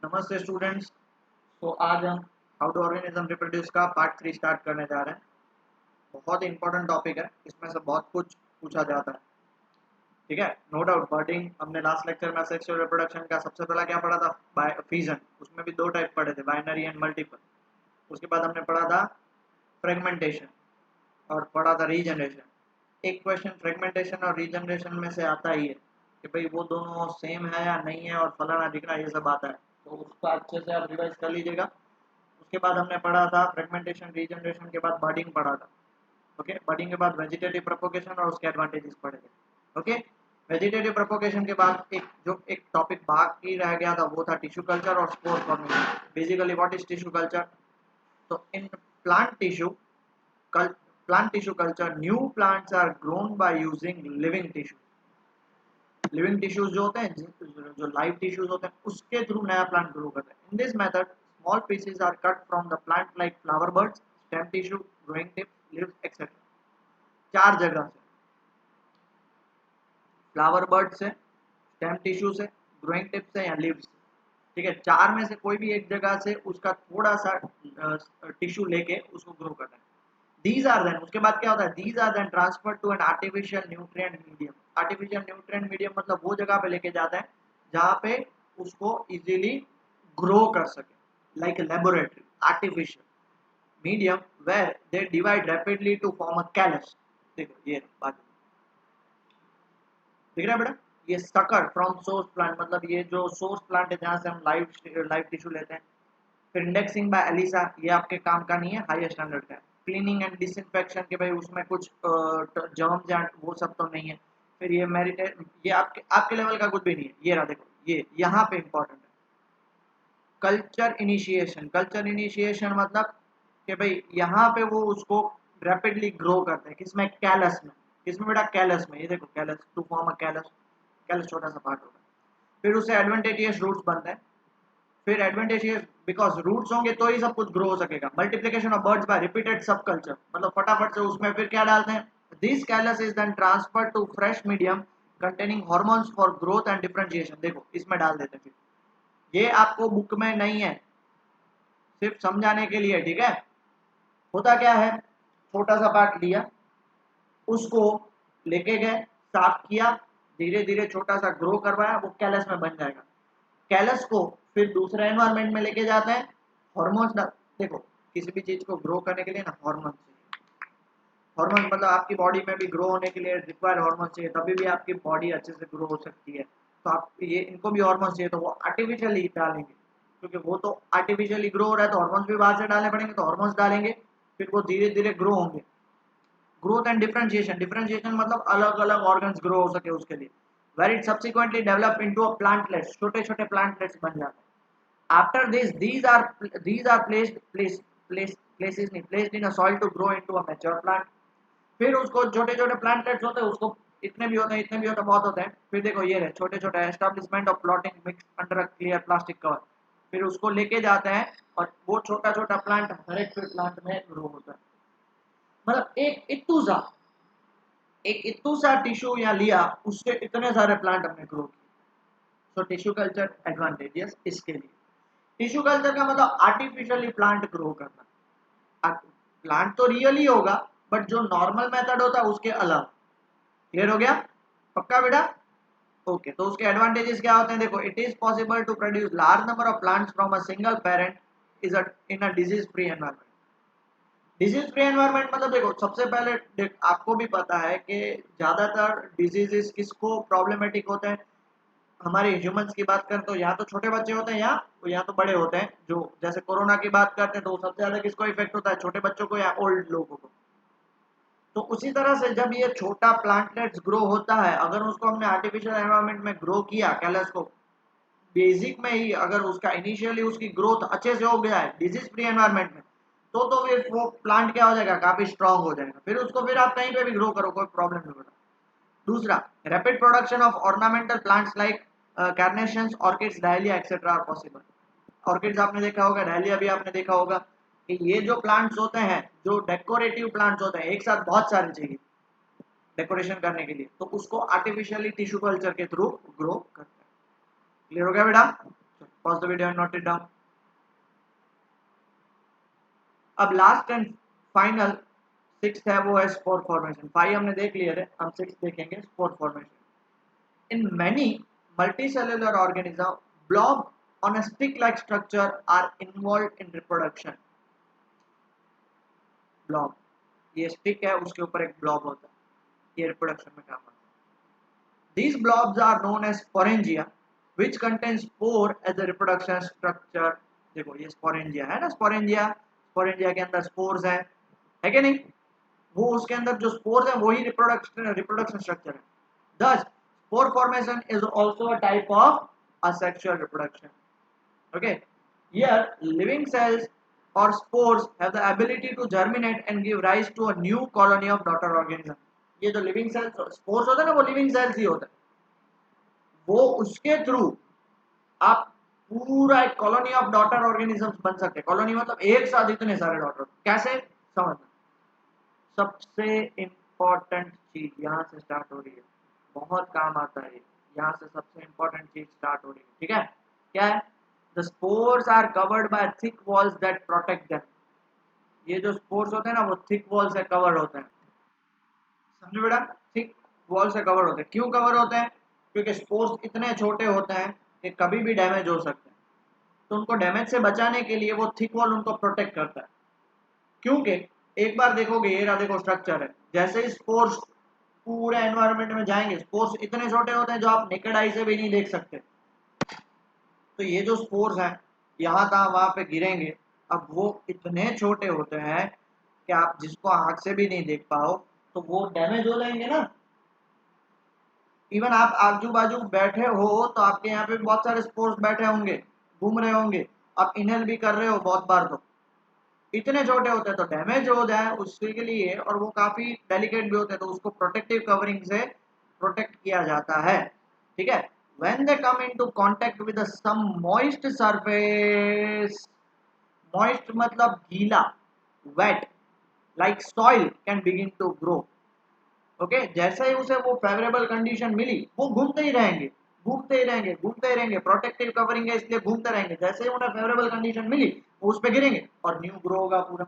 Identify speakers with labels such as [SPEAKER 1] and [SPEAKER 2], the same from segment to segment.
[SPEAKER 1] नमस्ते स्टूडेंट्स। तो आज हम हाउ टू ऑर्गेनिज्म रिप्रोड्यूस का पार्ट 3 स्टार्ट करने जा रहे हैं। बहुत इंपॉर्टेंट टॉपिक है, इसमें से बहुत कुछ पूछा जाता है। ठीक है, नो डाउट। बर्डिंग हमने लास्ट लेक्चर में सेक्सुअल रिप्रोडक्शन का सबसे पहला क्या पढ़ा था, फिजन। उसमें भी दो टाइप पढ़े थे, बाइनरी एंड मल्टीपल। उसके बाद हमने पढ़ा था फ्रेगमेंटेशन और पढ़ा था रीजनरेशन। एक क्वेश्चन फ्रेगमेंटेशन और रीजनरेशन में से आता ही है कि भाई वो दोनों सेम है या नहीं है, और फलाना ढिकना ये सब आता है, तो उसको अच्छे से आप रिवाइज कर लीजिएगा। उसके बाद हमने पढ़ा था फ्रेगमेंटेशन रीजनरेशन के बाद बर्डिंग पढ़ा था। ओके, बर्डिंग के बाद वेजिटेटिव प्रोपोगेशन और उसके एडवांटेजेस पढ़े थे। ओके, वेजिटेटिव प्रोपोगेशन के बाद एक टॉपिक बाकी रह गया था, वो था टिश्यू कल्चर और spore formation. Basically what is tissue culture? तो in plant tissue plant tissue culture, new plants are grown by using living tissue। Living tissues जो होते हैं, जो लाइव टिश्यूज होते हैं, उसके थ्रू नया प्लांट ग्रो करते हैं। In this method small pieces are cut from the plant like flower buds, stem tissue, growing tips, leaves etcetera. चार जगह से, फ्लावर बर्ड से, स्टेम टिश्यू से, ग्रोइंग टिप से या लीव्स से। ठीक है, चार में से कोई भी एक जगह से उसका थोड़ा सा टिश्यू लेके उसको ग्रो करना है। These are then, उसके बाद क्या होता है, these are then transferred to an artificial nutrient medium। artificial nutrient medium मतलब वो जगह पे लेके जाता है जहाँ पे उसको easily grow कर सके, like a laboratory artificial medium where they divide rapidly to form a callus। देखो ये बात दिख रहा है बेटा, ये sucker from source plant, मतलब ये जो source plant है जहाँ से हम लाइव टिश्यू लेते हैं। फिर इंडेक्सिंग बाय एलिसा, ये आपके काम का नहीं है, हाई स्टैंडर्ड का है। क्लीनिंग एंड डिसइंफेक्शन के भाई उसमें कुछ जर्म्स या वो सब तो नहीं है। फिर ये मेरिटेड, ये आपके लेवल का कुछ भी नहीं है। ये रहा देखो, ये यहाँ पे इंपॉर्टेंट है। कल्चर इनिशिएशन मतलब कि भाई यहाँ पे वो उसको रैपिडली ग्रो करते हैं, किसमें, कैलस में। किसमें बेटा, कैलस में। ये देखो callus, to form a callus, callus छोटा सा पार्ट होता है। फिर उससे एडवांटेजियस रूट्स बनते हैं। फिर एडवांटेजियस बिकॉज रूट्स होंगे तो ही सब कुछ ग्रो हो सकेगा। Multiplication of buds by repeated subculture, मतलब फटाफट से उसमें फिर क्या डालते हैं, this callus is then transfer to fresh medium containing hormones for growth and differentiation. देखो इसमें डाल देते हैं। फिर ये आपको बुक में नहीं है, सिर्फ समझाने के लिए। ठीक है, होता क्या है, छोटा सा पार्ट लिया, उसको लेके गए, साफ किया, धीरे धीरे छोटा सा ग्रो करवाया, वो कैलस में बन जाएगा। कैलस को फिर दूसरे एनवायरनमेंट में लेके जाते हैं, हॉर्मोन्स। देखो किसी भी चीज को ग्रो करने के लिए ना हॉर्मोन चाहिए। हॉर्मोन मतलब आपकी बॉडी में भी ग्रो होने के लिए रिक्वायर हॉर्मोन चाहिए, तभी भी आपकी बॉडी अच्छे से ग्रो हो सकती है। तो आप ये इनको भी हॉर्मोन चाहिए, तो वो आर्टिफिशियली डालेंगे, क्योंकि वो तो आर्टिफिशियली ग्रो हो रहा है, तो हॉर्मोन्स भी बाहर से डालने पड़ेंगे, तो हॉर्मोन्स डालेंगे, फिर वो धीरे धीरे ग्रो होंगे। ग्रोथ एंड डिफरेंशिएशन, डिफरेंशिएशन मतलब अलग अलग ऑर्गन्स ग्रो हो सके उसके लिए। Where it subsequently develop into a plantlets, छोटे छोटे प्लांटलेट्स बन जाते हैं। After this, these are placed in a soil to grow into a mature plant। फिर उसको छोटे छोटे प्लांटलेट्स होते हैं, उसको इतने भी होते हैं, इतने भी होते हैं, बहुत होते हैं। फिर देखो ये रहे छोटे छोटे establishment of plotting mix under a clear plastic cover. फिर उसको लेके जाते हैं और वो छोटा छोटा प्लांट हर एक प्लांट में ग्रो होता है। मतलब एक इतू सा टिश्यू यहाँ लिया, उससे इतने सारे प्लांट हमने ग्रो किए। सो टिश्यू कल्चर एडवांटेजेस इसके लिए। टिश्यू कल्चर का मतलब आर्टिफिशियली प्लांट ग्रो करना। प्लांट तो रियल ही होगा, बट जो नॉर्मल मेथड होता है उसके अलग। क्लियर हो गया, पक्का बेटा? ओके, तो उसके एडवांटेजेस क्या होते हैं, देखो, it is possible to produce large number of plants from a single parent is in a disease free environment. Disease free environment मतलब देखो, सबसे पहले आपको भी पता है कि ज्यादातर डिजीजेस किसको प्रॉब्लमेटिक होते हैं। हमारे ह्यूमंस की बात करें तो यहाँ तो छोटे बच्चे होते हैं, यहाँ तो बड़े होते हैं। जो जैसे कोरोना की बात करते हैं तो सबसे ज्यादा किसको इफेक्ट होता है, छोटे बच्चों को या ओल्ड लोगों को। तो उसी तरह से जब ये छोटा प्लांटलेट्स ग्रो होता है, अगर उसको हमने आर्टिफिशियल एनवायरनमेंट में ग्रो किया, कैलस को बेसिक में ही अगर उसका इनिशियली उसकी ग्रोथ अच्छे से हो गया है डिजीज फ्री एनवायरनमेंट में, तो फिर वो प्लांट क्या हो जाएगा, काफी स्ट्रांग हो जाएगा। फिर उसको फिर आप कहीं पे भी ग्रो करो, कोई प्रॉब्लम नहीं होगा। दूसरा, rapid production of ornamental plants like carnations, orchids, dahlia etcetera are possible. Orchids आपने देखा होगा, डायलिया भी आपने देखा होगा, कि ये जो प्लांट्स होते हैं, जो डेकोरेटिव प्लांट्स होते हैं, एक साथ बहुत सारे चाहिए डेकोरेशन करने के लिए, तो उसको आर्टिफिशियली टिश्यू कल्चर के थ्रू ग्रो करते हैं। क्लियर हो गया बेटा? Pause the video and note it down. अब लास्ट एंड फाइनल सिक्स्थ है, वो है स्पोर फॉर्मेशन। 5 हमने देख लिया है, हम 6 देखेंगे, spore formation. In many multicellular organism, blob on a stick-like structure are involved in reproduction. Blob, ये स्टिक है, उसके ऊपर एक ब्लॉब होता है, ये रिप्रोडक्शन में काम आता है। These blobs are known as sporangia, which contains spore as a reproduction structure। देखो ये sporangia है ना, sporangia के अंदर spores है कि नहीं? वो उसके अंदर जो spores है वही रिप्रोडक्शन स्ट्रक्चर है। Thus, spore formation is also a type of asexual reproduction. Okay, here living cells or spores have the ability to germinate and give rise to a new colony of daughter organism। ये जो living cells spores होते हैं ना, वो living cells ही होते हैं, वो उसके थ्रू आप पूरा एक कॉलोनी ऑफ डॉटर ऑर्गेनिजम्स बन सकते हैं। कॉलोनी मतलब एक साथ इतने सारे डॉटर, कैसे समझना। सबसे इंपॉर्टेंट चीज यहाँ से स्टार्ट हो रही है, बहुत काम आता है, यहाँ से सबसे इंपॉर्टेंट चीज स्टार्ट हो रही है, ठीक है? क्या है? The spores are covered by thick walls that protect them. ये जो स्पोर्स होते हैं ना, वो थिक वॉल से कवर्ड होते हैं, समझे बेटा? थिक वॉल से कवर होते हैं। क्यों कवर होते हैं? क्योंकि स्पोर्स इतने छोटे होते हैं कि कभी भी डैमेज हो सकते हैं, तो उनको डैमेज से बचाने के लिए वो थिक वॉल उनको प्रोटेक्ट करता है। क्योंकि एक बार देखोगे, ये रहा देखो स्ट्रक्चर है, जैसे ही स्पोर्स पूरे एनवायरनमेंट में जाएंगे, स्पोर्स इतने छोटे होते हैं जो आप नेकेड आई से भी नहीं देख सकते। तो ये जो स्पोर्स हैं यहाँ था वहां पे गिरेंगे, अब वो इतने छोटे होते हैं कि आप जिसको आंख से भी नहीं देख पाओ, तो वो डैमेज हो जाएंगे ना। इवन आप आजू बाजू बैठे हो तो आपके यहाँ पे बहुत सारे स्पोर्स बैठे होंगे, घूम रहे होंगे, आप इनहेल भी कर रहे हो बहुत बार, तो इतने छोटे होते हैं तो डैमेज हो जाए उसके लिए, और वो काफी डेलिकेट भी होते हैं, तो उसको प्रोटेक्टिव कवरिंग से प्रोटेक्ट किया जाता है, ठीक है? when they come into contact with some moist surface, moist मतलब गीला, wet like soil can begin to grow। Okay, जैसे ही उसे वो फेवरेबल कंडीशन मिली, वो घूमते ही रहेंगे, घूमते ही रहेंगे, घूमते ही रहेंगे, प्रोटेक्टिव कवरिंग है इसलिए घूमते रहेंगे। जैसे ही उन्हें फेवरेबल कंडीशन मिली, वो उस पे गिरेंगे और न्यू ग्रो होगा पूरा।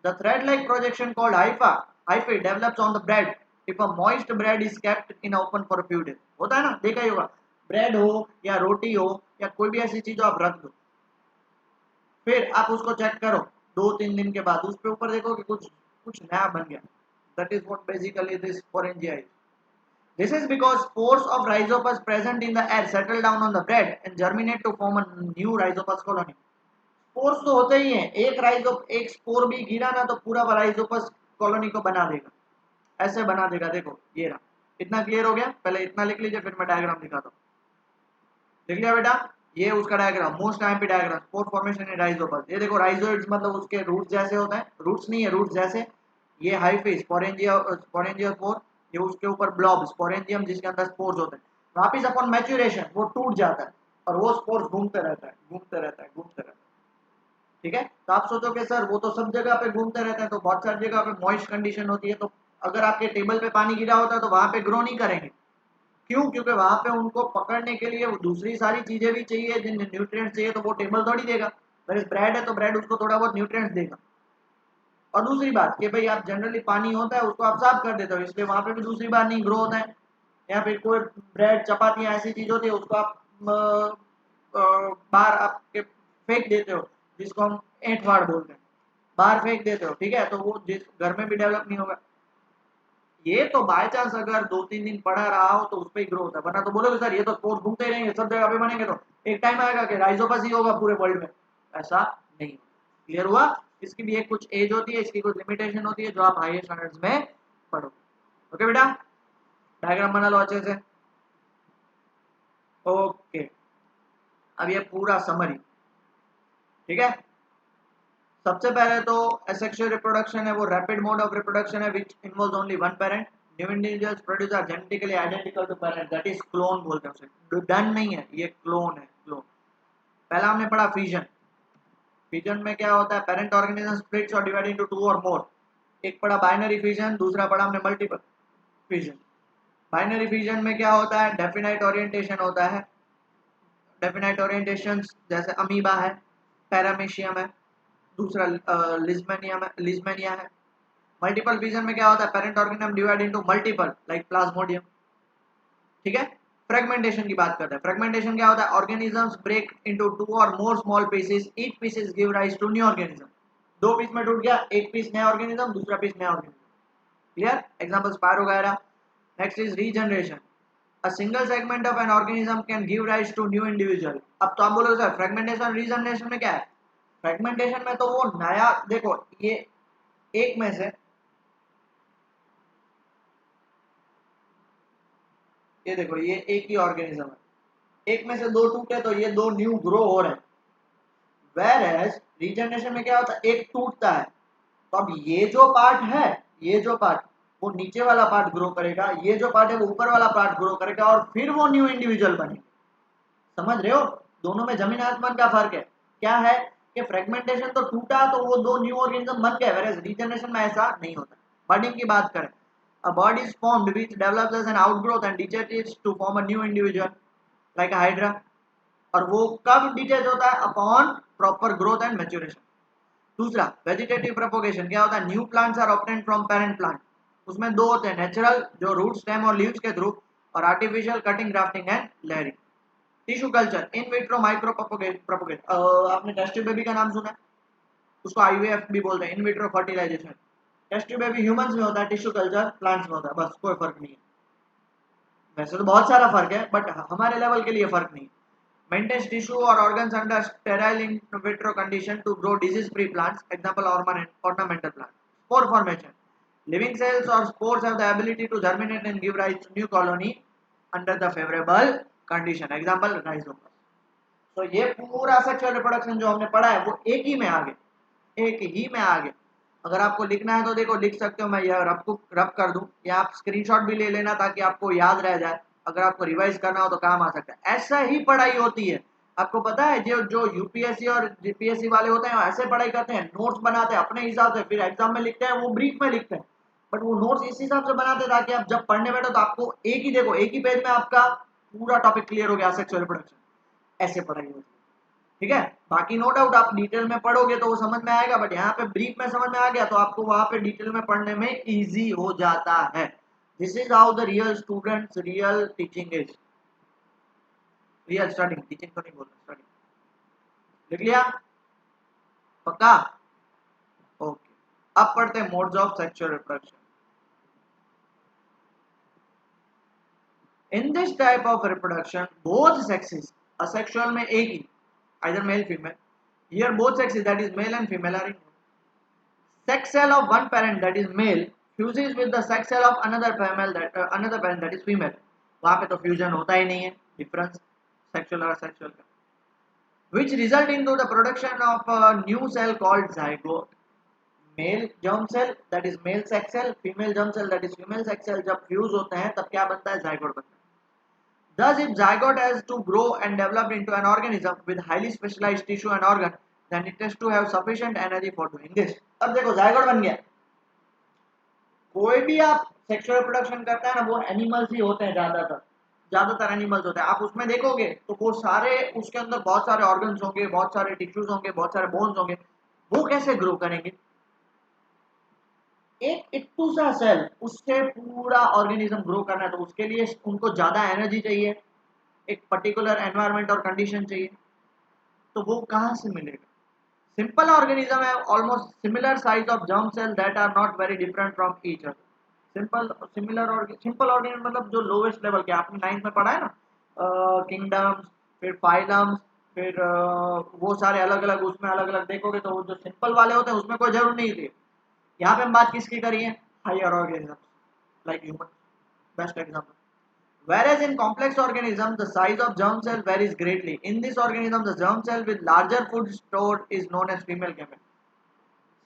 [SPEAKER 1] The thread like projection called hyphae develops on the bread if a moist bread is kept in open for a few days. होता है ना, देखा ही होगा, ब्रेड हो या रोटी हो या कोई भी ऐसी चीज हो, आप रख दो, फिर आप उसको चेक करो 2-3 दिन के बाद, उस पे ऊपर देखो कि कुछ कुछ नया बन गया। That is what basically this sporangia is। This is because spores of rhizopus present in the air settle down on the bread and germinate to form a new rhizopus colony। Spores तो होते ही हैं, एक spore भी गिरा ना तो पूरा Rhizopus colony को बना देगा, ऐसे बना देगा। देखो ये रहा, इतना क्लियर हो गया? पहले इतना लिख लीजिए, फिर मैं डायग्राम दिखाता हूँ। लिख लिया बेटा? ये उसका डायग्राम, मोस्ट टाइम पे डायग्राम, स्पोर फॉर्मेशन इन राइजोपस। ये देखो राइजोइड्स मतलब उसके रूट्स जैसे होते हैं, रूट्स नहीं है, रूट्स जैसे। ये हाइफी स्पोरेंजिया स्पोर, ये उसके ऊपर ब्लॉब स्पोरेंजियम जिसके अंदर स्पोर्स होते हैं। वापिस अपॉन मैच्योरेशन वो टूट जाता है और वो स्पोर्स घूमते रहता है, घूमते रहता है, घूमते रहता है, ठीक है? तो आप सोचो कि सर वो तो सब जगह पे घूमते रहते हैं, तो बहुत सारी जगह पे मॉइस्ट कंडीशन होती है, तो अगर आपके टेबल पे पानी गिरा होता है तो वहां पे ग्रो नहीं करेंगे। क्यों? क्योंकि वहां पे उनको पकड़ने के लिए दूसरी सारी चीजें भी चाहिए, जिन न्यूट्रिएंट्स चाहिए, तो वो टेबल थोड़ी देगा। अगर ब्रेड है तो ब्रेड उसको थोड़ा बहुत न्यूट्रिएंट्स देगा। और दूसरी बात कि भाई आप जनरली पानी होता है उसको आप साफ कर देते हो, इसलिए वहां पे भी दूसरी बार नहीं ग्रो होता है। या फिर कोई ब्रेड चपाती ऐसी चीज होती है उसको आप बाहर आपके फेंक देते हो, जिसको हम ऐंठ फाड़ बोलते हैं, बाहर फेंक देते हो, ठीक है? तो वो जिस घर में भी डेवलप नहीं होगा। ये तो बाय चांस अगर 2-3 दिन पड़ा रहा हो तो उस पर ही ग्रो होता है, वरना तो बोलोगे सर ये तो स्पोर्स घूमते ही रहेंगे, सब जगह पे बनेंगे, तो एक टाइम आएगा कि राइजोपस ही होगा पूरे वर्ल्ड में। ऐसा नहीं। क्लियर हुआ? इसकी भी एक कुछ एज होती है, इसकी कुछ लिमिटेशन होती है, जो आप हायर स्टैंडर्ड्स में पढ़ोगे। ओके बेटा, डायग्राम बना लो अच्छे से। ओके, अब ये पूरा समरी, ठीक है? सबसे पहले तो एसेक्सुअल रिप्रोडक्शन है, वो रैपिड मोड ऑफ रिप्रोडक्शन है which involves only one parent. New individuals produce are genetically identical to parent, that is clone बोलते हैं उसे, डन नहीं है, ये क्लोन है, क्लोन। पहला हमने पढ़ा फिजन। फिजन में क्या होता है? पेरेंट ऑर्गेनिज्म स्प्लिट्स और डिवाइड इनटू 2 और मोर। एक पढ़ा बाइनरी फिजन, दूसरा पढ़ा हमने मल्टीपल फिजन। बाइनरी फिजन में क्या होता है? डेफिनाइट ओरिएंटेशन होता है, डेफिनेट ओरिएंटेशन जैसे अमीबा है, पैरामीशियम है, दूसरा लिजमेनिया है। मल्टीपल विजन में क्या होता है, parent organism divide into multiple like Plasmodium. ठीक है, फ्रेगमेंटेशन की बात करते हैं। फ्रेगमेंटेशन क्या होता है, ऑर्गेनिजम्स ब्रेक इनटू टू और more small pieces, each pieces give rise to new organism. दो पीस में टूट गया, एक पीस नया ऑर्गेनिज्म, दूसरा पीस नया organism. Clear, example spirogyra. Next is regeneration, a single segment of an organism can give rise to new individual। अब तो आप बोलोगे सर फ्रेगमेंटेशन रीजनरेशन में क्या है, फ्रेगमेंटेशन में तो वो नया, देखो ये एक में से, ये देखो ये एक ही ऑर्गेनिज्म है, एक में से दो टूटे तो ये दो न्यू ग्रो हो रहे हैं। वेर एज रीजनरेशन में क्या होता है, एक टूटता है तो अब ये जो पार्ट है, ये जो पार्ट वो नीचे वाला पार्ट ग्रो करेगा, ये जो पार्ट है वो ऊपर वाला पार्ट ग्रो करेगा और फिर वो न्यू इंडिविजुअल बनेगा। समझ रहे हो, दोनों में जमीन आसमान का फर्क है। क्या है कि फ्रेगमेंटेशन तो टूटा तो वो दो न्यू ऑर्गेनिज्म बन गए, वेयर एज रीजनरेशन में ऐसा नहीं होता। बर्डिंग की बात करें, a bud is formed which develops as an outgrowth and detaches to form a new individual like a hydra. और वो कब डिटेच होता है, upon proper growth and maturation. दूसरा वेजिटेटिव प्रोपोगेशन, क्या होता है, new plants are obtained from parent plant. उसमें दो होते हैं, नेचुरल जो रूट स्टेम और लीव्स के थ्रू, और artificial cutting grafting and layering. Tissue culture, in vitro micro propagate, आपने टेस्ट ट्यूब बेबी का नाम सुना है, उसको आईवीएफ भी बोलते हैं, in vitro fertilization. Test tube baby humans में होता है, टिश्यू कल्चर प्लांट्स में होता है, बस कोई फर्क नहीं है। वैसे तो बहुत सारा फर्क है बट हमारे लेवल के लिए फर्क नहीं। maintains tissue or organs under sterile in vitro condition to grow disease-free plants. Example: ornamental plants. Spore formation. Living cells or spores have the ability to germinate and give rise to new colony under the favorable condition. Example: rhizomes. तो ये पूरा sexual reproduction जो हमने पढ़ा है वो एक ही में आ गया, एक ही में आ गया। अगर आपको लिखना है तो देखो लिख सकते हो, मैं यह रब कर दूं या आप स्क्रीनशॉट भी ले लेना ताकि आपको याद रह जाए, अगर आपको रिवाइज करना हो तो काम आ सकता है। ऐसा ही पढ़ाई होती है, आपको पता है जो जो यूपीएससी और जीपीएससी वाले होते हैं ऐसे पढ़ाई करते हैं, नोट्स बनाते हैं अपने हिसाब से, फिर एग्जाम में लिखते हैं, वो ब्रीफ में लिखते हैं, बट वो नोट्स इस हिसाब से बनाते हैं ताकि आप जब पढ़ने बैठो तो आपको एक ही, देखो एक ही पेज में आपका पूरा टॉपिक क्लियर हो गया, सेक्सुअल रिप्रोडक्शन। ऐसे पढ़ाई होती है, ठीक है। बाकी नो डाउट आप डिटेल में पढ़ोगे तो वो समझ में आएगा, बट यहाँ पे ब्रीफ में समझ में आ गया तो आपको वहां पे डिटेल में पढ़ने में इजी हो जाता है। This is how the real students real teaching is, real studying, teaching तो नहीं बोलना, स्टडिंग। लिख लिया, पक्का, ओके। अब पढ़ते हैं modes of sexual reproduction. In this type of reproduction both sexes, asexual में एक ही, either male female, here both sexes that is male and female are involved. Sex cell of one parent that is male fuses with the sex cell of another female that another parent that is female। वहां पे तो fusion होता ही नहीं है, difference sexual और sexual का, which result into the production of a new cell called zygote। Male germ cell that is male sex cell, female germ cell that is female sex cell जब fuse होते हैं तब क्या बनता है, zygote बनता है। Thus, if zygote has to grow and develop into an organism with highly specialized tissue and organ, then it has to have sufficient energy for doing this। अब देखो zygote बन गया, कोई भी आप सेक्सुअल रिप्रोडक्शन करता है ना, वो एनिमल्स ही होते हैं, ज्यादातर एनिमल्स होते हैं। आप उसमें देखोगे तो वो सारे, उसके अंदर बहुत सारे ऑर्गन्स होंगे, बहुत सारे टिश्यूज होंगे, बहुत सारे बोन्स होंगे, वो कैसे ग्रो करेंगे, एक इट्टू सा सेल उससे पूरा ऑर्गेनिज्म ग्रो करना है तो उसके लिए उनको ज्यादा एनर्जी चाहिए, एक पर्टिकुलर एनवायरनमेंट और कंडीशन चाहिए, तो वो कहाँ से मिलेगा। सिंपल ऑर्गेनिज्म है almost similar size of germ cell that are not very different from each other. Simple organism मतलब जो लोवेस्ट लेवल के, आपने 9th में पढ़ा है ना, किंगडम्स, फिर फाइलम्स, फिर वो सारे अलग अलग, उसमें अलग अलग देखोगे तो वो जो सिंपल वाले होते हैं उसमें कोई जरूर नहीं थी। यहाँ पे हम बात किसकी करी है, higher organism like human, best example. Whereas in complex organisms, the size of germ cell varies greatly. In this organism, the germ cell with larger food stored is known as female gamete।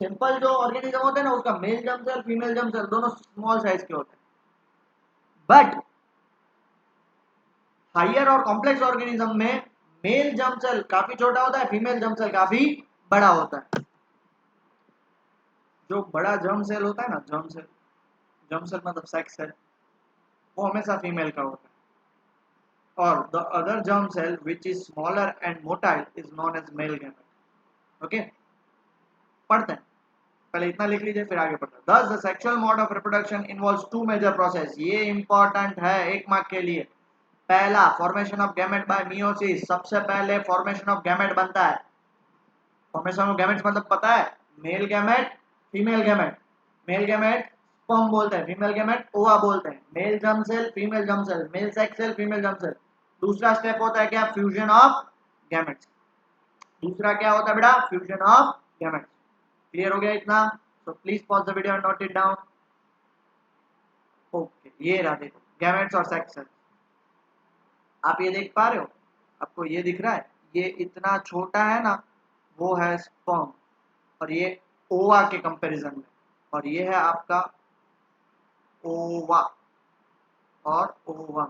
[SPEAKER 1] Simple जो organism होते हैं ना, उसका male germ cell female germ cell दोनों small size के होते हैं, but higher और कॉम्प्लेक्स ऑर्गेनिज्म में मेल जर्म सेल काफी छोटा होता है, फीमेल जर्म सेल काफी बड़ा होता है। जो बड़ा जर्म सेल होता है ना, जर्म सेल मतलब सेक्स सेल, वो हमेशा फीमेल का होता है। or the other germ cell which is smaller and motile is known as male gamete. Okay, पढ़ते हैं, पहले इतना लिख लीजिए फिर आगे पढ़ते हैं. Thus the sexual mode of reproduction involves two major process. ये important है एक मार्क के लिए. पहला formation of gamete bye meiosis, सबसे पहले फॉर्मेशन ऑफ गैमेट बनता है. फॉर्मेशन ऑफ गैमेट्स मतलब पता है, male gamete female gamete. Male gamete sperm बोलते हैं, फीमेल गैमेट ओवा बोलते हैं. Male germ cell female germ cell, male sex cell female germ cell. दूसरा स्टेप होता है क्या, फ्यूजन ऑफ गैमेट्स. दूसरा क्या होता है बेटा, फ्यूजन ऑफ गैमेट्स. क्लियर हो गया इतना? So please pause the video and note it down. Okay, ये रहा देखो गैमेट्स और सेक्स सेल. आप ये देख पा रहे हो, आपको ये दिख रहा है, ये इतना छोटा है ना, वो है स्पर्म, और ये ओवा के कंपैरिजन में, और ये है आपका ओवा और ओवम.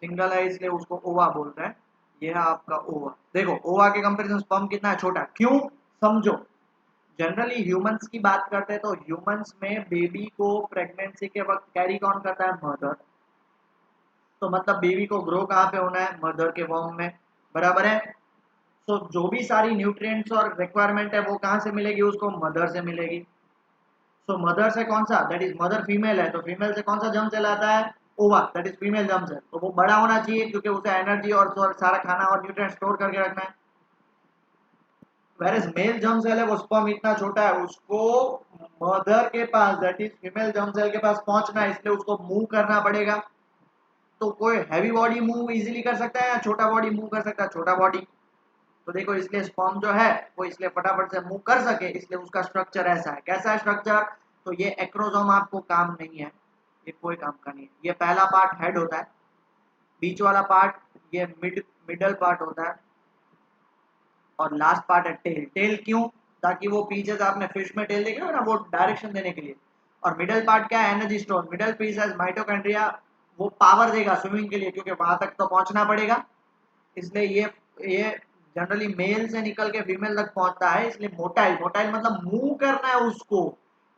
[SPEAKER 1] सिंगल है इसलिए उसको ओवा बोलते हैं. ये है आपका ओवा. देखो ओवा के कंपैरिजन स्पर्म कितना है, छोटा. क्यों, समझो. जनरली ह्यूमंस की बात करते हैं तो ह्यूमंस में बेबी को प्रेगनेंसी के वक्त कैरी कौन करता है, मदर. तो मतलब बेबी को ग्रो कहाँ पे होना है, मदर के वॉर्म में, बराबर है. तो जो भी सारी न्यूट्रिएंट्स और रिक्वायरमेंट है वो कहाँ से मिलेगी, उसको मदर से मिलेगी. सो मदर से कौन सा, दैट इज मदर फीमेल है, तो फीमेल से कौन सा जर्म सेल आता है, ova, that is female germ cell. तो वो बड़ा होना चाहिए क्योंकि उसे एनर्जी और सारा खाना और न्यूट्रिएंट स्टोर करके रखना है. वेरएज मेल जर्म सेल है वो स्पर्म इतना छोटा है, उसको मदर के पास that is female germ cell के पास पहुंचना है, इसलिए उसको मूव करना पड़ेगा. तो कोई हैवी बॉडी मूव इजीली कर सकता है या छोटा बॉडी मूव कर सकता है, छोटा बॉडी. तो देखो इसलिए स्पर्म जो है वो इसलिए फटाफट से मूव कर सके, इसलिए उसका स्ट्रक्चर ऐसा है. कैसा है स्ट्रक्चर, तो ये एक्रोसोम आपको काम नहीं है, ये कोई काम का नहीं है. ये पहला पार्ट हेड होता है, बीच वाला पार्ट ये मिडल पार्ट होता है, और लास्ट पार्ट है टेल. टेल क्यों, ताकि वो पीछे से आपने फिश में टेल देखा ना, वो डायरेक्शन देने के लिए. और मिडल पार्ट क्या है, एनर्जी स्टोर. मिडल पीस है माइटोकॉन्ड्रिया, वो पावर देगा स्विमिंग के लिए क्योंकि वहां तक तो पहुंचना पड़ेगा. इसलिए ये जनरली मेल से निकल के फीमेल तक पहुंचता है. इसलिए मोटाइल, मोटाइल मतलब मूव करना है उसको,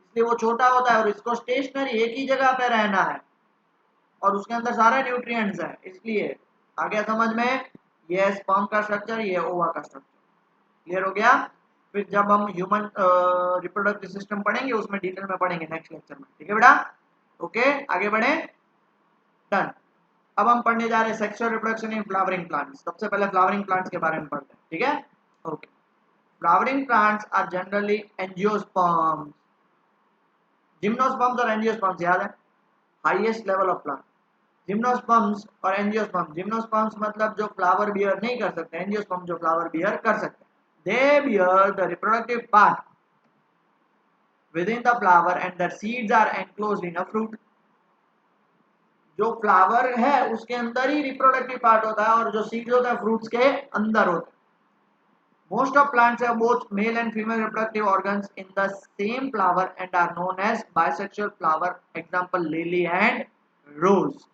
[SPEAKER 1] इसलिए वो छोटा होता है. और इसको स्टेशनरी एक ही जगह पे रहना है, और उसके अंदर सारे न्यूट्रिएंट्स हैं. इसलिए आ गया समझ में, ये स्पर्म का स्ट्रक्चर, ये ओवा का स्ट्रक्चर. क्लियर हो गया? फिर जब हम ह्यूमन रिप्रोडक्टिव सिस्टम पढ़ेंगे उसमें डिटेल में पढ़ेंगे नेक्स्ट लेक्चर में. ठीक है बेटा? ओके, आगे बढ़े. डन. अब हम पढ़ने जा रहे हैं sexual reproduction in flowering plants. सबसे पहले फ्लावरिंग प्लांट्स के बारे में पढ़ते हैं. ठीक है? Okay. Flowering plants are generally angiosperms. Gymnosperms और एंजियोस्पर्म्स याद है, highest level of plant. Gymnosperms और एंजियोस्पर्म्स. जिम्नोस्पर्म्स मतलब जो फ्लावर बियर नहीं कर सकते, एंजियोस्पर्म जो फ्लावर बियर कर सकते हैं. They bear the reproductive part within the flower and their seeds are enclosed in a fruit. जो फ्लावर है उसके अंदर ही रिप्रोडक्टिव पार्ट होता है, और जो सीड्स होता है फ्रूट्स के अंदर होता है. Most of plants have both male and female reproductive organs in the same flower and are known as bisexual flower. Example lily and rose.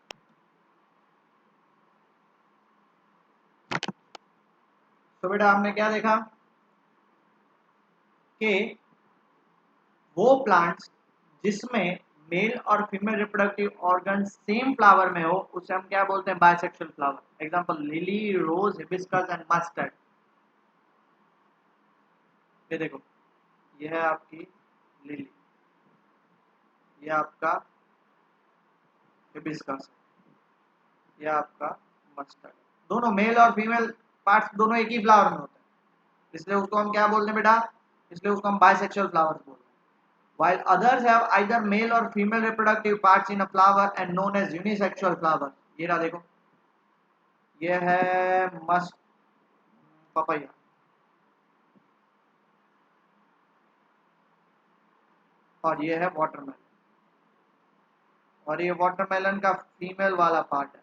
[SPEAKER 1] तो बेटा हमने क्या देखा कि वो प्लांट्स जिसमें मेल और female reproductive organ same flower में हो उसे हम क्या बोलते हैं, bisexual flower. Example lily, rose, hibiscus and mustard. ये देखो, ये है आपकी लिली, ये आपका हिबिस्कस, ये आपका मस्टर्ड. दोनों मेल और फीमेल पार्ट्स दोनों एक ही फ्लावर में होते हैं, इसलिए उसको हम क्या बोलते हैं बेटा, इसलिए उसको हम बाइसेक्सुअल फ्लावर्स बोलते हैं. While others have either male or female reproductive parts in a flower and known as unisexual flower. ये रहा देखो, ये है मस्त पपैया, और ये है वाटरमेलन. और ये वाटरमेलन का फीमेल वाला पार्ट है,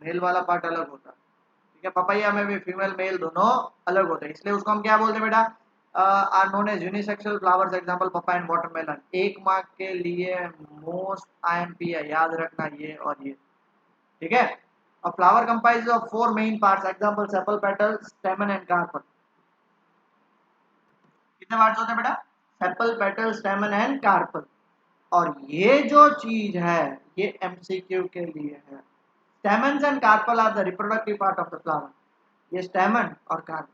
[SPEAKER 1] मेल वाला पार्ट अलग होता है. ठीक है? पपैया में भी फीमेल मेल दोनों अलग होते हैं, इसलिए उसको हम क्या बोलते हैं बेटा, are known as unisexual flowers. Example papaya and watermelon. एक मार्क के लिए मोस्ट आईएमपी है, याद रखना ये और ये. ठीक है? A flower comprises of four main parts. Example sepal, petal, stamen and carpel. कितने पार्ट्स होते हैं बेटा, sepal, petal, stamen and carpel. और ये जो चीज है ये एमसीक्यू के लिए है. Stamens and carpel are the reproductive part of the flower. ये स्टेमन और कार्पल,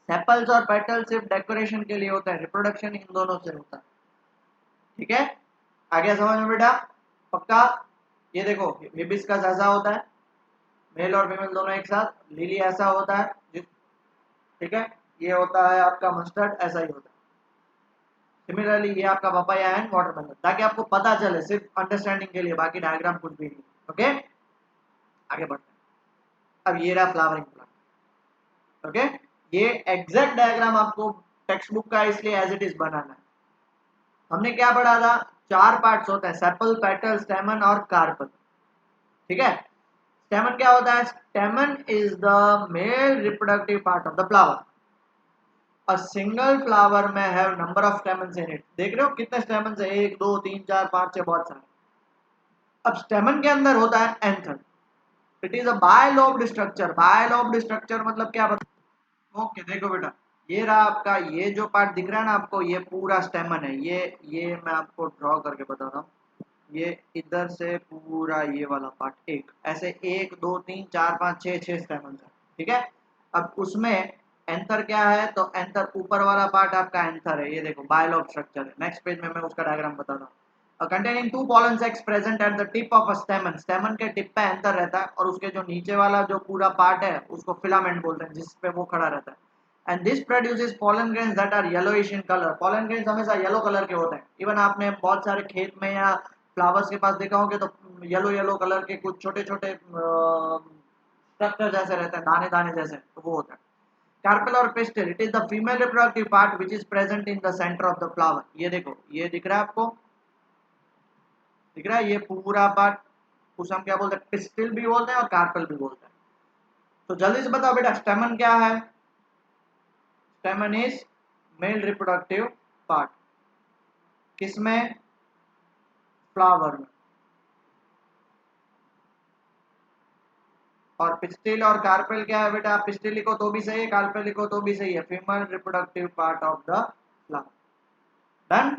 [SPEAKER 1] सेपल्स और पेटल सिर्फ डेकोरेशन के लिए होता है, रिप्रोडक्शन इन दोनों से होता है। ठीक है, आगे समझ में बेटा पक्का। ये देखो हिबिस्कस ऐसा होता है, मेल और फीमेल दोनों एक साथ, लिली ऐसा होता है, ठीक है, ये होता है आपका मस्टर्ड, ऐसा ही होता है। सिमिलरली ये आपका पपाया एंड वाटरमेलन, ताकि आपको पता चले, सिर्फ अंडरस्टैंडिंग के लिए, बाकी डायग्राम कुछ भी नहीं। ओके, आगे बढ़ते हैं। अब ये रहा फ्लावरिंग प्लांट। ओके, ये एग्जैक्ट डायग्राम आपको टेक्स्ट बुक का इसलिए एज इट इज बनाना है। हमने क्या पढ़ा था, 4 पार्ट्स होते हैं, सेपल, पेटल, स्टेमन और कार्पल। ठीक है, स्टेमन क्या होता है, stamen is the male reproductive part of the flower. A single flower में have number of stamens in it. देख रहे हो कितने स्टेमन्स है, 1 2 3 4 5 6, बहुत सारे। अब स्टेमन के अंदर होता है anther. It is a bilobed structure. Bilobed structure मतलब क्या बता। ओके देखो बेटा, ये रहा आपका, ये जो पार्ट दिख रहा है ना आपको, ये पूरा स्टेमन है। ये मैं आपको ड्रॉ करके बता रहा हूँ। ये इधर से पूरा ये वाला पार्ट, एक ऐसे 1 2 3 4 5 6 6 स्टेमन है। ठीक है, अब उसमें एंथर क्या है, तो एंथर ऊपर वाला पार्ट आपका एंथर है। ये देखो बायलॉब स्ट्रक्चर है। नेक्स्ट पेज में मैं उसका डायग्राम बता रहा हूँ। Containing 2 pollen sacs present at the tip of a stamen। स्टेमन के टिप पे एंथर रहता है, और उसके जो नीचे वाला जो पूरा पार्ट है उसको फिलामेंट बोलते हैं, जिस पे वो खड़ा रहता है। And this produces pollen grains that are yellowish in color। pollen grains हमेशा येलो कलर के होते हैं। इवन आपने बहुत सारे खेत में या फ्लावर्स के पास देखा होंगे तो येलो येलो कलर के कुछ छोटे छोटे स्ट्रक्चर जैसे रहते हैं, दाने दाने जैसे, तो वो होता है। कार्पेल और pistil, it is the female reproductive part which is present in the centre of the flower. ये देखो, ये दिख रहा है आपको, दिख रहा है ये पूरा पार्ट, उसे हम क्या बोलते हैं, पिस्टिल भी बोलते हैं और कार्पेल भी बोलते हैं। तो जल्दी से बताओ बेटा, स्टेमन क्या है। Stamen is male reproductive part, किसमें, फ्लावर में। और पिस्टिल और कार्पेल क्या है बेटा, पिस्टिल लिखो तो भी सही है, कार्पेल लिखो तो भी सही है, female reproductive part of the flower. Done.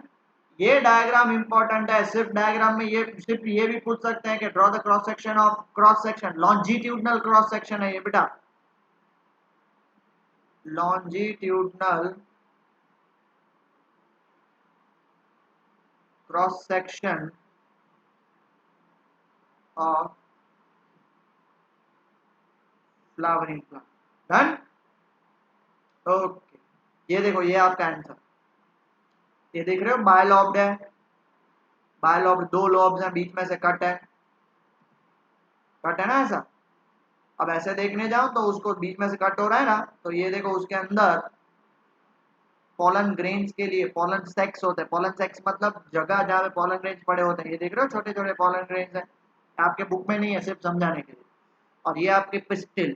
[SPEAKER 1] ये डायग्राम इंपॉर्टेंट है। सिर्फ डायग्राम में ये सिर्फ ये भी पूछ सकते हैं कि draw the cross section of, cross section longitudinal cross section है ये बेटा, longitudinal cross section of flowering plant. Done. Okay, ये देखो, ये आपका आंसर, ये देख रहे हो बायलॉब्ड है, बायलॉब्ड, 2 लॉब्स हैं, बीच में से कट है, कट है ना ऐसा। अब ऐसे देखने जाओ तो उसको बीच में से कट हो रहा है ना, तो ये देखो उसके अंदर पॉलन ग्रेन्स के लिए पॉलन सेक्स होते हैं। पॉलन सेक्स मतलब जगह जहाँ पे पॉलन ग्रेन्स पड़े होते हैं। ये देख रहे हो छोटे छोटे पॉलन ग्रेन्स हैं, आपके बुक में नहीं है, सिर्फ समझाने के लिए। और ये आपकी पिस्टिल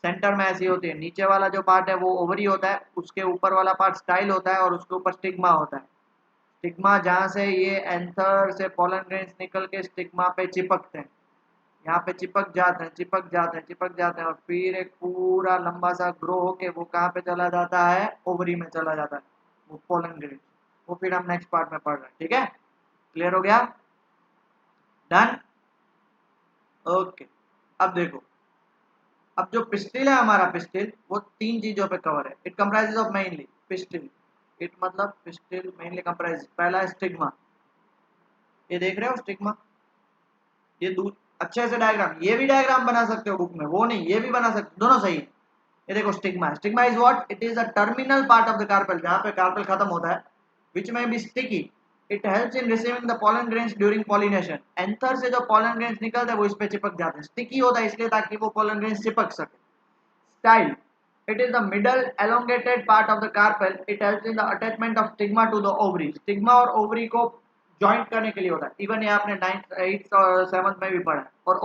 [SPEAKER 1] सेंटर में ऐसी होती है। नीचे वाला जो पार्ट है वो ओवरी होता है, उसके ऊपर वाला पार्ट स्टाइल होता है, और उसके ऊपर स्टिग्मा होता है। स्टिग्मा जहाँ से ये एंथर से पॉलन ग्रेन्स निकल के स्टिग्मा पे चिपकते हैं, यहाँ पे चिपक जाते हैं, चिपक जाते हैं, चिपक जाते हैं, और फिर एक पूरा लंबा सा ग्रो होके वो कहाँ पे चला जाता है, ओवरी में चला जाता है, वो पोलन ग्रेन। वो फिर हम नेक्स्ट पार्ट में पढ़ रहे हैं। ठीक है, क्लियर हो गया। डन। ओके, अब देखो, अब जो पिस्टिल है हमारा, पिस्टिल वो 3 चीजों पे कवर है। It comprises of mainly pistil, it मतलब पिस्टिल मेनली कंप्राइज, पहला है स्टिग्मा। ये देख रहे हो स्टिग्मा, ये दूर अच्छे से डायग्राम, ये भी डायग्राम बना सकते हो बुक में, वो नहीं, ये भी बना सकते, दोनों सही है। ये देखो stigma, stigma is what, it is a terminal part of the carpel, जहां पे कार्पेल खत्म होता है, विच में be sticky. It helps in receiving the pollen grains during pollination. Anther से जो पॉलन ग्रेन्स निकलते हैं वो इस पे चिपक जाते हैं। स्टिकी होता है इसलिए ताकि वो पॉलन ग्रेन्स चिपक सके। Style, it is the middle elongated part of the carpel। it helps in the attachment of stigma to the ovary। stigma और ovary को जॉइंट करने के लिए होता है। इवन ये आपने 9th 8th और 7th में भी पढ़ा है। और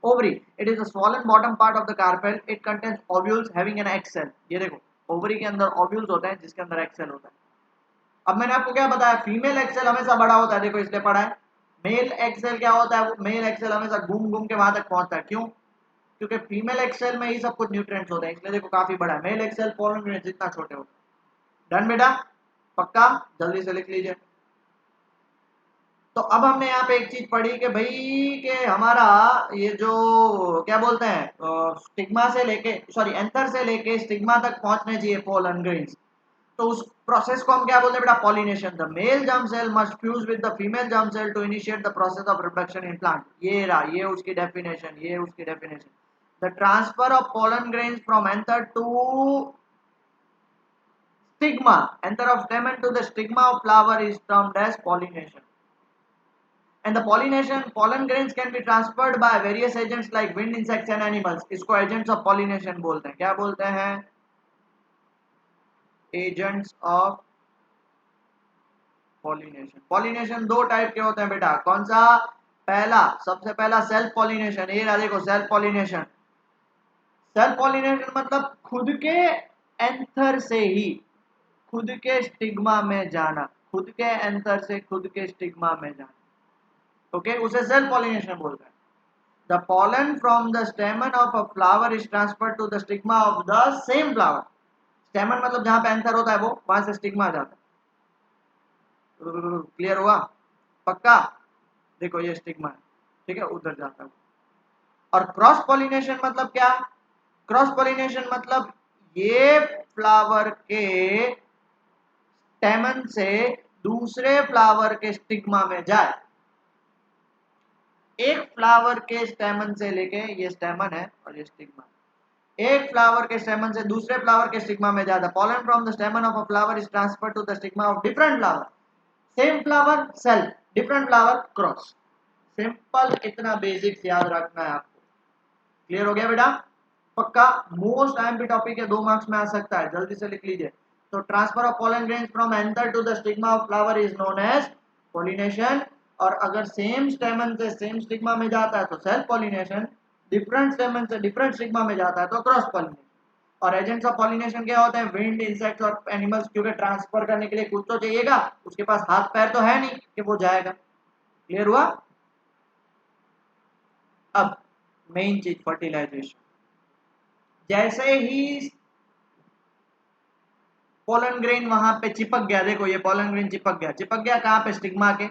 [SPEAKER 1] ovary it is the swollen bottom part of the carpel। it contains ovules having an egg cell। ये देखो ओवरी के अंदर ओव्यूल्स होते हैं जिसके अंदर एक्सेल होता है। अब मैंने आपको क्या बताया, फीमेल एक्सेल हमेशा बड़ा होता है, देखो इसलिए पढ़ा है। मेल एक्सेल क्या होता है, मेल एक्सेल हमेशा घूम घूम के वहां तक पहुंचता है। क्यों, क्योंकि फीमेल एक्सेल में ही सब कुछ न्यूट्रिएंट्स होते हैं, इसलिए देखो काफी बड़ा है। मेल एक्सेल पोलन ग्रेन्स जितना छोटे होते हैं। डन बेटा, पक्का, जल्दी से लिख लीजिए। तो अब हमने यहाँ पे एक चीज पढ़ी कि भाई कि हमारा ये जो क्या बोलते हैं स्टिग्मा से लेके सॉरी एंथर से लेके स्टिग्मा तक पहुंचने चाहिए पोलन ग्रेन्स। तो उस प्रोसेस को हम क्या बोलते हैं बेटा? Pollination. The male germ cell must fuse with the female germ cell to initiate the process of reproduction in plant. ये रहा, ये उसकी डेफिनेशन, ये उसकी definition. The transfer of pollen grains from anther to stigma, anther of stamen to the stigma of flower is termed as pollination. And the pollen grains can be transferred by various agents like wind, insects and animals. इसको agents of pollination बोलते हैं। क्या बोलते हैं? Agents of pollination. Pollination दो type के होते हैं बेटा। कौन सा? पहला, सबसे पहला सेल्फ पॉलिनेशन। ये रहा देखो सेल्फ पॉलिनेशन। सेल्फ पॉलिनेशन मतलब खुद के एंथर से ही खुद के स्टिग्मा में जाना, खुद के एंथर से खुद के स्टिग्मा में जाना, ओके, उसे सेल्फ पॉलिनेशन बोलते हैं। The pollen from the stamen of a flower is transferred to the stigma of the same flower. Stamen मतलब जहां पे एंथर होता है वो, वहां से स्टिग्मा जाता है। क्लियर हुआ? पक्का? देखो ये स्टिग्मा है, ठीक है, उधर जाता है। और क्रॉस पॉलिनेशन मतलब क्या? क्रॉस पॉलिनेशन मतलब ये फ्लावर के स्टेमन से दूसरे फ्लावर के स्टिग्मा में जाए। एक फ्लावर के स्टेमन से लेके, ये स्टेमन है और ये स्टिग्मा, एक फ्लावर के स्टेमन से दूसरे फ्लावर के स्टिग्मा में जाता। Pollen from the stamen of a flower is transferred to the stigma of different flower. Same flower self, different flower cross. Simple, इतना बेसिक्स याद रखना है आपको। क्लियर हो गया बेटा? पक्का? मोस्ट आईएमपी टॉपिक है, 2 मार्क्स में आ सकता है, जल्दी से लिख लीजिए। तो transfer of pollen grains from anther to the stigma of flower is known as pollination. और अगर सेम स्टेमन से सेम स्टिग्मा में जाता है तो सेल्फ पॉलिनेशन, डिफरेंट स्टेमन से डिफरेंट स्टिग्मा में जाता है तो क्रॉस पॉलिनेशन। और एजेंट्स ऑफ पॉलिनेशन क्या होते हैं? विंड, इंसेक्ट्स और एनिमल्स, क्योंकि ट्रांसफर करने के लिए कुछ तो चाहिएगा, उसके पास हाथ पैर तो है नहीं कि वो जाएगा। क्लियर हुआ? अब मेन चीज फर्टिलाइजेशन। जैसे ही पोलन ग्रेन वहां पे चिपक गया, देखो ये पोलन ग्रेन चिपक गया, चिपक गया कहां पे? स्टिग्मा के।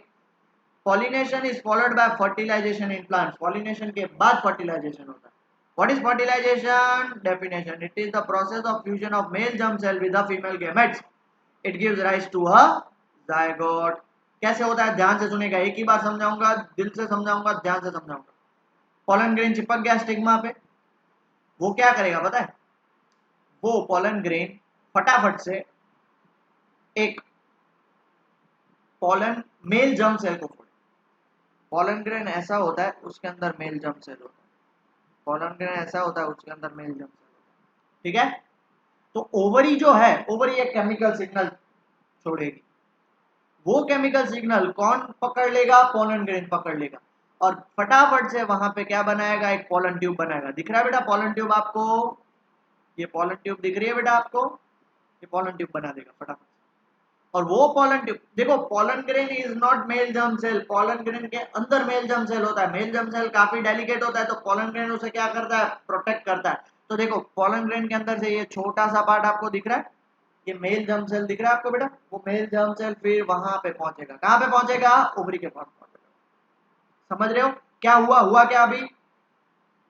[SPEAKER 1] Pollination is followed by fertilisation in plants. Pollination के बाद फर्टिलाइजेशन होता है। What is fertilisation? Definition, it is the process of fusion of male germ cell with the female gametes. It gives rise to a zygote. कैसे होता है? ध्यान से सुनेगा, एक ही बार समझाऊंगा, दिल से समझाऊंगा, ध्यान से समझाऊंगा। पोलन ग्रेन चिपक गया स्टिग्मा पे, वो क्या करेगा पता है? वो पोलन ग्रेन फटाफट से एक पोलन मेल जर्म सेल को फोड़े। पोलन ग्रेन ऐसा होता है उसके अंदर मेल जर्म सेल होता है। पोलन ग्रेन ऐसा होता है उसके अंदर मेल जर्म सेल होता है, ठीक है। तो ओवरी जो है, ओवरी एक केमिकल सिग्नल छोड़ेगी। वो केमिकल सिग्नल कौन पकड़ लेगा? पोलन ग्रेन पकड़ लेगा और फटाफट से वहां पे क्या बनाएगा? एक पोलन ट्यूब बनाएगा। दिख रहा है बेटा पोलन ट्यूब आपको? ये पोलन ट्यूब दिख रही है बेटा आपको? ये पोलन ट्यूब बना देगा फटाफट। और वो पोलन ट्यूब, देखो pollen grain is not male germ cell. Pollen grain के अंदर मेल जर्म सेल होता है। मेल जर्म सेल काफी डेलिकेट होता है, तो पोलन ग्रेन उसे क्या करता है? प्रोटेक्ट करता है। तो देखो पोलन ग्रेन के अंदर से ये छोटा सा पार्ट आपको दिख रहा है, ये मेल जर्म सेल दिख रहा है आपको बेटा? वो मेल जर्म सेल फिर वहां पे पहुंचेगा। कहां पे पहुंचेगा? ओवरी के पास पहुंचेगा। समझ रहे हो क्या हुआ? हुआ क्या अभी?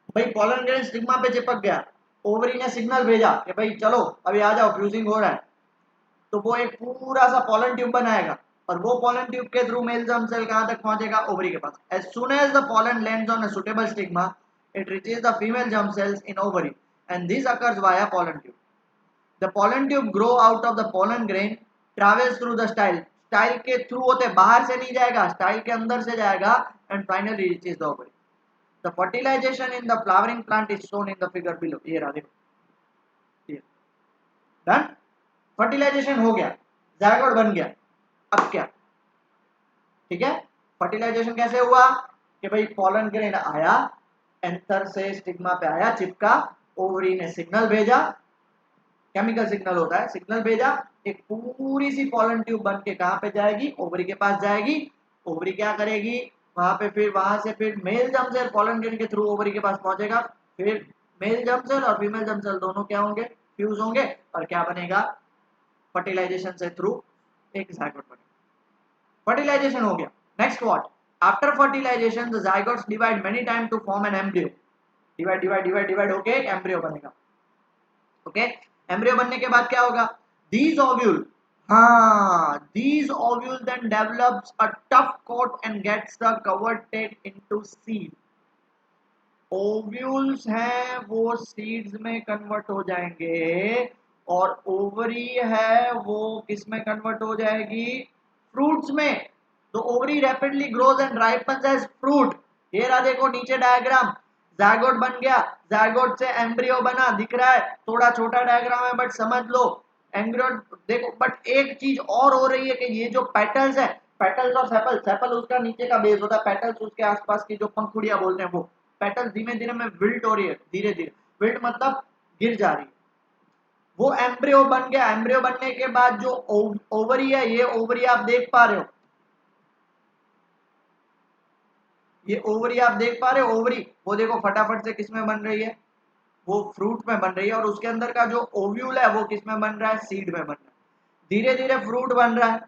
[SPEAKER 1] भाई पोलन ग्रेन स्टिग्मा पे चिपक गया, ओवरी ने सिग्नल भेजा कि भाई चलो अभी आ जाओ, फ्यूजिंग हो रहा है। तो वो एक पूरा सा पोलन ट्यूब बनाएगा और वो पोलन ट्यूब के थ्रू मेल जर्म सेल कहां तक पहुंचेगा? ओवरी के पास। As soon as the pollen lands on a suitable stigma, it reaches the female germ cells in ovary and this occurs via pollen tube. The pollen tube grow out of the pollen grain, travels through the style. Style के through होते, बाहर से नहीं जाएगा, style के अंदर से जाएगा and finally reaches the ovary. The fertilisation in the flowering plant is shown in the figure below. ये रहा देखो, डन। फर्टिलाइजेशन हो गया, जायगोट बन गया। अब क्या? ठीक है, फर्टिलाइजेशन कैसे हुआ कि भाई पोलन ग्रेन आया, एंथर से स्टिग्मा पे आया, चिपका, ओवरी ने सिग्नल भेजा, केमिकल सिग्नल होता है, सिग्नल भेजा, एक पूरी सी पोलन ट्यूब बन के कहां पे जाएगी? ओवरी के पास जाएगी। ओवरी क्या करेगी? वहां पे फिर वहां से फिर male germ cell pollen grain के थ्रू ओवरी के पास पहुंचेगा। फिर मेल जर्म सेल और फीमेल जर्म सेल दोनों क्या होंगे? फ्यूज होंगे और क्या बनेगा? फर्टिलाइजेशन से थ्रू एक जायगोट बनेगा। फर्टिलाइजेशन हो गया। Next what, after fertilisation the zygotes divide many times to form an embryo. Divide होके एक एम्ब्रियो बनेगा. ओके, एम्ब्रियो बनने के बाद क्या होगा, these ovule, हाँ, these ovule then develops a tough coat and gets the converted into seed. Ovules हैं वो सीड्स में कन्वर्ट हो जाएंगे और ओवरी है वो किस में कन्वर्ट हो जाएगी, फ्रूट्स में. तो ovary rapidly grows and ripens as fruit. ये रहा देखो नीचे डायग्राम, जायगोट बन गया, जायगोट से एम्ब्रियो बना, दिख रहा है, थोड़ा छोटा डायग्राम है बट समझ लो. एम्ब्रियो देखो, बट एक चीज और हो रही है कि ये जो पेटल्स है, पेटल्स और सेपल, सेपल उसका नीचे का बेस होता है, पेटल्स उसके आसपास की जो पंखुड़ियां बोलते हैं वो पेटल्स धीमे धीरे में विल्ट हो रही है, धीरे धीरे विल्ट मतलब गिर जा रही है. वो एम्ब्रियो बन गया. एम्ब्रियो बनने के बाद जो ओवरी है, ये ओवरी आप देख पा रहे हो, ये ओवरी आप देख पा रहे हो, ओवरी वो देखो फटाफट से किस में बन रही है, वो फ्रूट में बन रही है. और उसके अंदर का जो ओव्यूल है वो किस में बन रहा है, सीड में बन रहा है. धीरे धीरे फ्रूट बन रहा है,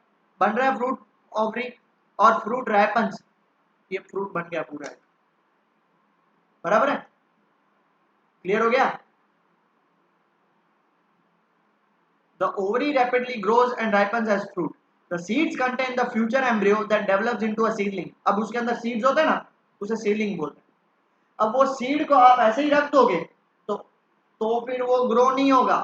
[SPEAKER 1] बन रहा है फ्रूट, ओवरी, और फ्रूट रैपन्स, ये फ्रूट बन गया पूरा है. बराबर है, क्लियर हो गया. The ovary rapidly grows and ripens as fruit. The seeds contain the future embryo that develops into a seedling. अब उसके अंदर seeds होते हैं ना, उसे seedling बोलते हैं. अब वो सीड को आप ऐसे ही रख दोगे तो फिर वो ग्रो नहीं होगा,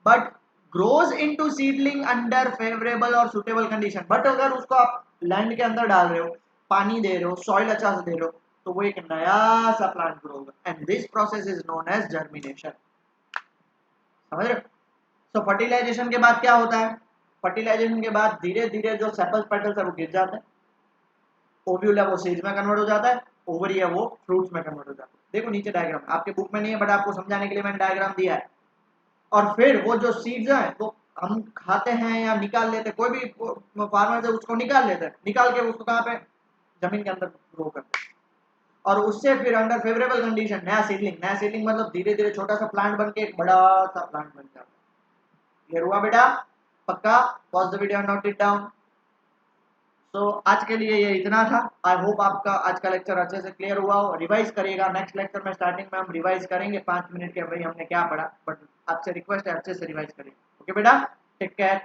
[SPEAKER 1] but grows into seedling under favourable और सुटेबल कंडीशन. बट अगर उसको आप लैंड के अंदर डाल रहे हो, पानी दे रहे हो, सॉइल अच्छा से दे रहे हो, तो वो एक नया सा प्लांट ग्रो होगा. And this process is known as germination. समझ रहे हो. तो फर्टिलाइजेशन के बाद क्या होता है, फर्टिलाइजेशन के बाद धीरे धीरे जो सेपल्स पेटल्स है वो गिर जाते हैं, ओव्यूल है वो सीड्स में कन्वर्ट हो जाता है, ओवरी है वो फ्रूट्स में कन्वर्ट हो जाता है. देखो नीचे डायग्राम, आपके बुक में नहीं है बट आपको समझाने के लिए मैंने डायग्राम दिया है. और फिर वो जो सीड्स हैं वो हम खाते हैं या निकाल लेते हैं, कोई भी फार्मर है उसको निकाल लेते हैं, निकाल के उसको कहाँ पे, जमीन के अंदर ग्रो करते हैं. और उससे फिर अंडर फेवरेबल कंडीशन नया सीडलिंग, नया सीडलिंग मतलब धीरे धीरे छोटा सा प्लांट बन के एक बड़ा सा प्लांट बन जाता है. क्लियर हुआ बेटा, पक्का. Pause the video and note it down. तो आज के लिए ये इतना था. आई होप आपका आज का लेक्चर अच्छे से क्लियर हुआ हो. रिवाइज करिएगा, नेक्स्ट लेक्चर में स्टार्टिंग में हम रिवाइज करेंगे 5 मिनट के भाई हमने क्या पढ़ा, बट आपसे रिक्वेस्ट है अच्छे से रिवाइज करिए. ओके बेटा, टेक केयर.